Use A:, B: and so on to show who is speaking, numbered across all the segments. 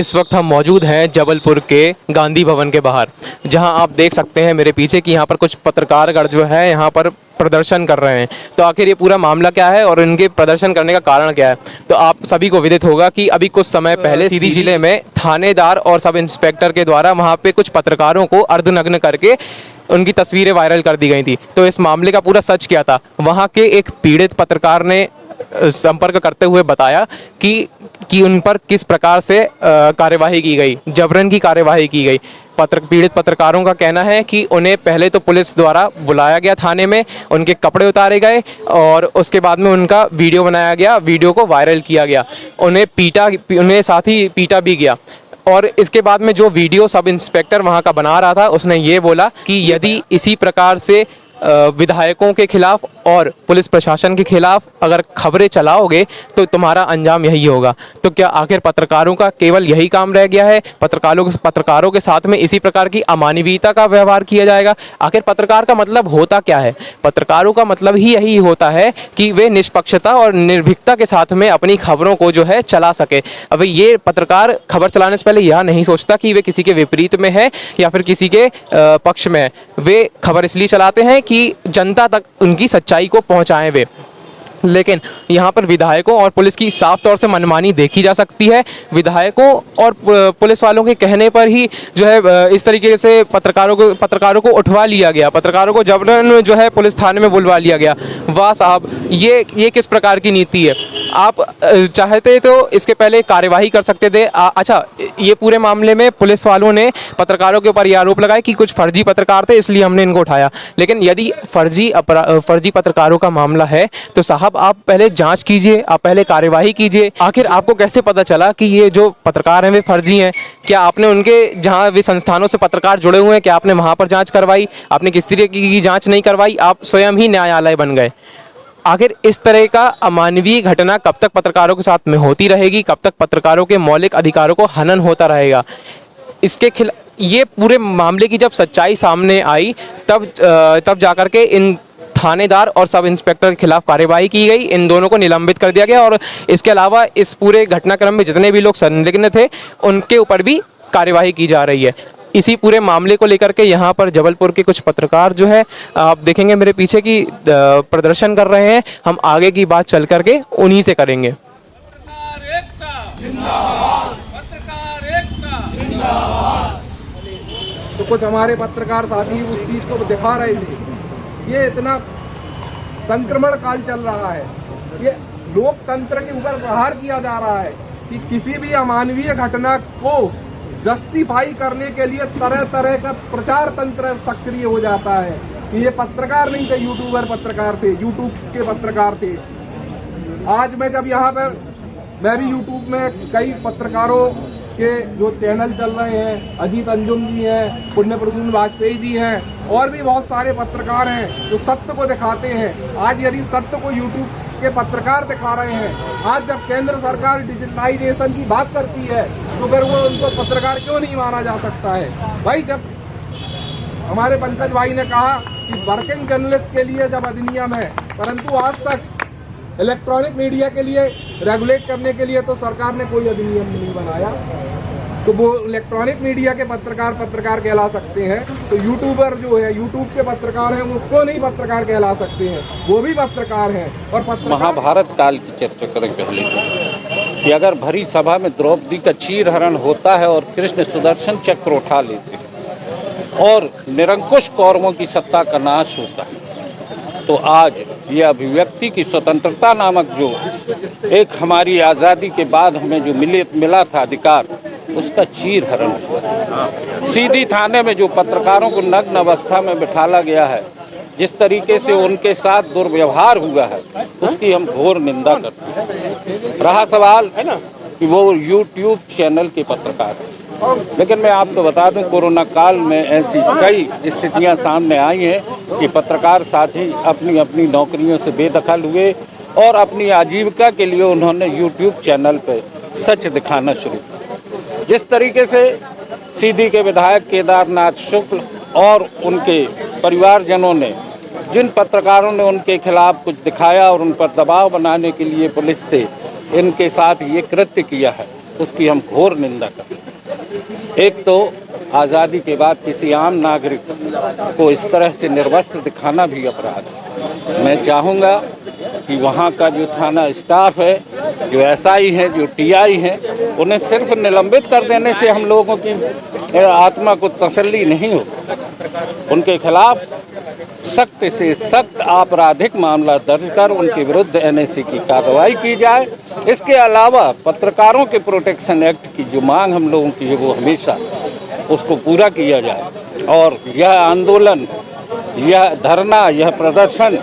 A: इस वक्त हम मौजूद हैं जबलपुर के गांधी भवन के बाहर, जहां आप देख सकते हैं मेरे पीछे कि यहां पर कुछ पत्रकारगण जो है यहां पर प्रदर्शन कर रहे हैं। तो आखिर ये पूरा मामला क्या है और इनके प्रदर्शन करने का कारण क्या है, तो आप सभी को विदित होगा कि अभी कुछ समय पहले सीधी जिले में थानेदार और सब इंस्पेक्टर के द्वारा वहाँ पे कुछ पत्रकारों को अर्धनग्न करके उनकी तस्वीरें वायरल कर दी गई थी। तो इस मामले का पूरा सच क्या था, वहाँ के एक पीड़ित पत्रकार ने संपर्क करते हुए बताया कि उन पर किस प्रकार से कार्यवाही की गई, जबरन की कार्यवाही की गई। पीड़ित पत्रकारों का कहना है कि उन्हें पहले तो पुलिस द्वारा बुलाया गया थाने में, उनके कपड़े उतारे गए और उसके बाद में उनका वीडियो बनाया गया, वीडियो को वायरल किया गया, उन्हें साथ ही पीटा भी गया। और इसके बाद में जो वीडियो सब इंस्पेक्टर वहाँ का बना रहा था उसने ये बोला कि यदि इसी प्रकार से विधायकों के खिलाफ और पुलिस प्रशासन के खिलाफ अगर खबरें चलाओगे तो तुम्हारा अंजाम यही होगा। तो क्या आखिर पत्रकारों का केवल यही काम रह गया है? पत्रकारों के साथ में इसी प्रकार की अमानवीयता का व्यवहार किया जाएगा? आखिर पत्रकार का मतलब होता क्या है? पत्रकारों का मतलब ही यही होता है कि वे निष्पक्षता और निर्भीकता के साथ में अपनी खबरों को जो है चला सके। अब ये पत्रकार खबर चलाने से पहले यह नहीं सोचता कि वे किसी के विपरीत में है या फिर किसी के पक्ष में है। वे खबर इसलिए चलाते हैं कि जनता तक उनकी सच्चाई को पहुंचाएं वे। लेकिन यहाँ पर विधायकों और पुलिस की साफ तौर से मनमानी देखी जा सकती है। विधायकों और पुलिस वालों के कहने पर ही जो है इस तरीके से पत्रकारों को उठवा लिया गया, पत्रकारों को जबरन जो है पुलिस थाने में बुलवा लिया गया। वाह साहब, ये किस प्रकार की नीति है? आप चाहते तो इसके पहले कार्यवाही कर सकते थे। अच्छा, ये पूरे मामले में पुलिस वालों ने पत्रकारों के ऊपर ये आरोप लगाया कि कुछ फर्जी पत्रकार थे इसलिए हमने इनको उठाया। लेकिन यदि फर्जी पत्रकारों का मामला है तो साहब आप पहले जांच कीजिए, आप पहले कार्यवाही कीजिए। आखिर आपको कैसे पता चला कि ये जो पत्रकार हैं वे फर्जी हैं? क्या आपने उनके जहां वे संस्थानों से पत्रकार जुड़े हुए हैं क्या आपने वहां पर जांच करवाई? आपने किस तरीके की जांच नहीं करवाई, आप स्वयं ही न्यायालय बन गए। आखिर इस तरह का अमानवीय घटना कब तक पत्रकारों के साथ में होती रहेगी? कब तक पत्रकारों के मौलिक अधिकारों को हनन होता रहेगा? इसके खिलाफ ये पूरे मामले की जब सच्चाई सामने आई तब जाकर के इन थानेदार और सब इंस्पेक्टर के खिलाफ कार्यवाही की गई। इन दोनों को निलंबित कर दिया गया और इसके अलावा इस पूरे घटनाक्रम में जितने भी लोग संलिग्न थे उनके ऊपर भी कार्यवाही की जा रही है। इसी पूरे मामले को लेकर के यहाँ पर जबलपुर के कुछ पत्रकार जो है आप देखेंगे मेरे पीछे की प्रदर्शन कर रहे हैं। हम आगे की बात चल करके उन्हीं से करेंगे।
B: तो कुछ हमारे पत्रकार साथी उस चीज को दिखा रहे थे। ये इतना संक्रमण काल चल रहा है, ये लोकतंत्र के ऊपर प्रहार किया जा रहा है कि किसी भी अमानवीय घटना को जस्टिफाई करने के लिए तरह तरह का प्रचार तंत्र सक्रिय हो जाता है कि ये पत्रकार नहीं थे, यूट्यूबर पत्रकार थे, यूट्यूब के पत्रकार थे। आज मैं जब यहाँ पर मैं भी यूट्यूब में कई पत्रकारों के जो चैनल चल रहे हैं, अजीत अंजुम जी हैं, पुण्य प्रसून वाजपेयी जी हैं और भी बहुत सारे पत्रकार हैं जो सत्य को दिखाते हैं। आज यदि सत्य को यूट्यूब के पत्रकार दिखा रहे हैं, आज जब केंद्र सरकार डिजिटलाइजेशन की बात करती है तो फिर वो उनको पत्रकार क्यों नहीं माना जा सकता है? भाई, जब हमारे पंकज भाई ने कहा कि वर्किंग जर्नलिस्ट के लिए जब अधिनियम है, परंतु आज तक इलेक्ट्रॉनिक मीडिया के लिए रेगुलेट करने के लिए तो सरकार ने कोई अधिनियम नहीं बनाया। तो वो इलेक्ट्रॉनिक मीडिया के पत्रकार कहला सकते हैं, तो यूट्यूबर जो है, यूट्यूब के पत्रकार हैं, वो क्यों नहीं पत्रकार कहला सकते हैं? वो भी पत्रकार हैं। और
C: महाभारत काल की चर्चा करें पहले कि अगर भरी सभा में द्रौपदी का चीरहरण होता है और कृष्ण सुदर्शन चक्र उठा लेते हैं और निरंकुश कौरवों की सत्ता का नाश होता है, तो आज ये अभिव्यक्ति की स्वतंत्रता नामक जो एक हमारी आज़ादी के बाद हमें जो मिला था अधिकार, उसका चीरहरण हुआ। सीधी थाने में जो पत्रकारों को नग्न अवस्था में बिठाला गया है, जिस तरीके से उनके साथ दुर्व्यवहार हुआ है, उसकी हम घोर निंदा करते हैं। रहा सवाल है ना कि वो यूट्यूब चैनल के पत्रकार हैं, लेकिन मैं आपको बता दूं कोरोना काल में ऐसी कई स्थितियां सामने आई हैं कि पत्रकार साथी अपनी अपनी नौकरियों से बेदखल हुए और अपनी आजीविका के लिए उन्होंने यूट्यूब चैनल पर सच दिखाना शुरू किया। जिस तरीके से सीधी के विधायक केदारनाथ शुक्ल और उनके परिवारजनों ने, जिन पत्रकारों ने उनके खिलाफ कुछ दिखाया और उन पर दबाव बनाने के लिए पुलिस से इनके साथ ये कृत्य किया है, उसकी हम घोर निंदा करते हैं। एक तो आज़ादी के बाद किसी आम नागरिक को इस तरह से निर्वस्त्र दिखाना भी अपराध है। मैं चाहूँगा कि वहाँ का जो थाना स्टाफ है, जो एसआई है, जो टीआई है, उन्हें सिर्फ निलंबित कर देने से हम लोगों की आत्मा को तसल्ली नहीं हो। उनके खिलाफ सख्त से सख्त आपराधिक मामला दर्ज कर उनके विरुद्ध एनएसी की कार्रवाई की जाए। इसके अलावा पत्रकारों के प्रोटेक्शन एक्ट की जो मांग हम लोगों की है वो हमेशा उसको पूरा किया जाए और यह आंदोलन, यह धरना, यह प्रदर्शन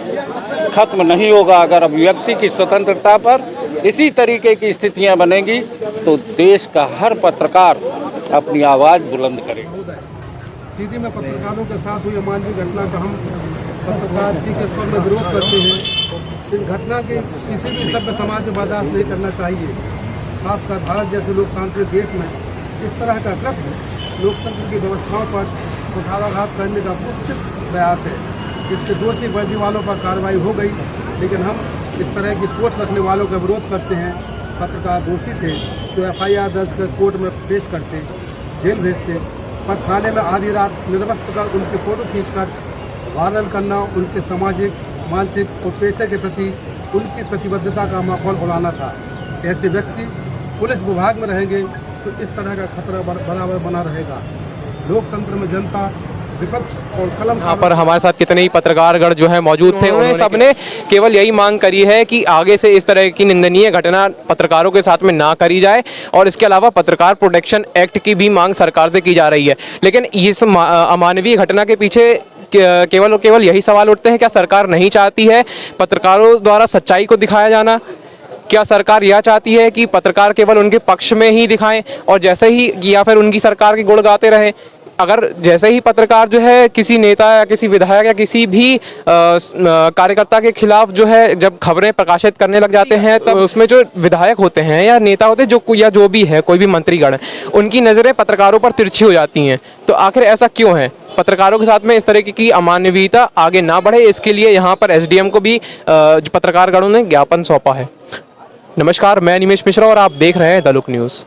C: खत्म नहीं होगा अगर अभिव्यक्ति की स्वतंत्रता पर इसी तरीके की स्थितियां बनेंगी तो देश का हर पत्रकार अपनी आवाज़ बुलंद करेगा।
B: सीधी में पत्रकारों के साथ हुई अमानवीय घटना का हम पत्रकार जी के स्वर में विरोध करते हैं। इस घटना के किसी भी सभ्य समाज में बर्दाश्त नहीं करना चाहिए। खासकर भारत जैसे लोकतांत्रिक देश में इस तरह का कृत्य लोकतंत्र की व्यवस्थाओं पर कुठाराघात करने का कुत्सित प्रयास है। इसके दोषी वर्दी वालों पर कार्रवाई हो गई, लेकिन हम इस तरह की सोच रखने वालों का विरोध करते हैं। पत्रकार दोषी थे तो FIR दर्ज कर कोर्ट में पेश करते, जेल भेजते, पर थाने में आधी रात निर्वस्त्र कर उनकी फ़ोटो खींचकर वायरल करना उनके सामाजिक, मानसिक और पेशे के प्रति उनकी प्रतिबद्धता का माहौल बनाना था। ऐसे व्यक्ति पुलिस विभाग में रहेंगे तो इस तरह का खतरा बराबर बना रहेगा। लोकतंत्र में जनता, विपक्ष और कलम।
A: यहाँ पर हमारे साथ कितने ही पत्रकारगण जो है मौजूद थे, उन्होंने सबने केवल यही मांग करी है कि आगे से इस तरह की निंदनीय घटना पत्रकारों के साथ में ना करी जाए और इसके अलावा पत्रकार प्रोटेक्शन एक्ट की भी मांग सरकार से की जा रही है। लेकिन इस अमानवीय घटना के पीछे केवल यही सवाल उठते हैं, क्या सरकार नहीं चाहती है पत्रकारों द्वारा सच्चाई को दिखाया जाना? क्या सरकार यह चाहती है कि पत्रकार केवल उनके पक्ष में ही दिखाएं और जैसे ही, या फिर उनकी सरकार के गुण गाते रहें? अगर जैसे ही पत्रकार जो है किसी नेता या किसी विधायक या किसी भी कार्यकर्ता के खिलाफ जो है जब खबरें प्रकाशित करने लग जाते हैं, तब उसमें जो विधायक होते हैं या नेता होते हैं जो भी है, कोई भी मंत्रीगण, उनकी नज़रें पत्रकारों पर तिरछी हो जाती हैं। तो आखिर ऐसा क्यों है? पत्रकारों के साथ में इस तरह की अमानवीयता आगे ना बढ़े, इसके लिए यहाँ पर SDM को भी पत्रकारगणों ने ज्ञापन सौंपा है। नमस्कार, मैं निमेश मिश्रा और आप देख रहे हैं द लुक न्यूज़।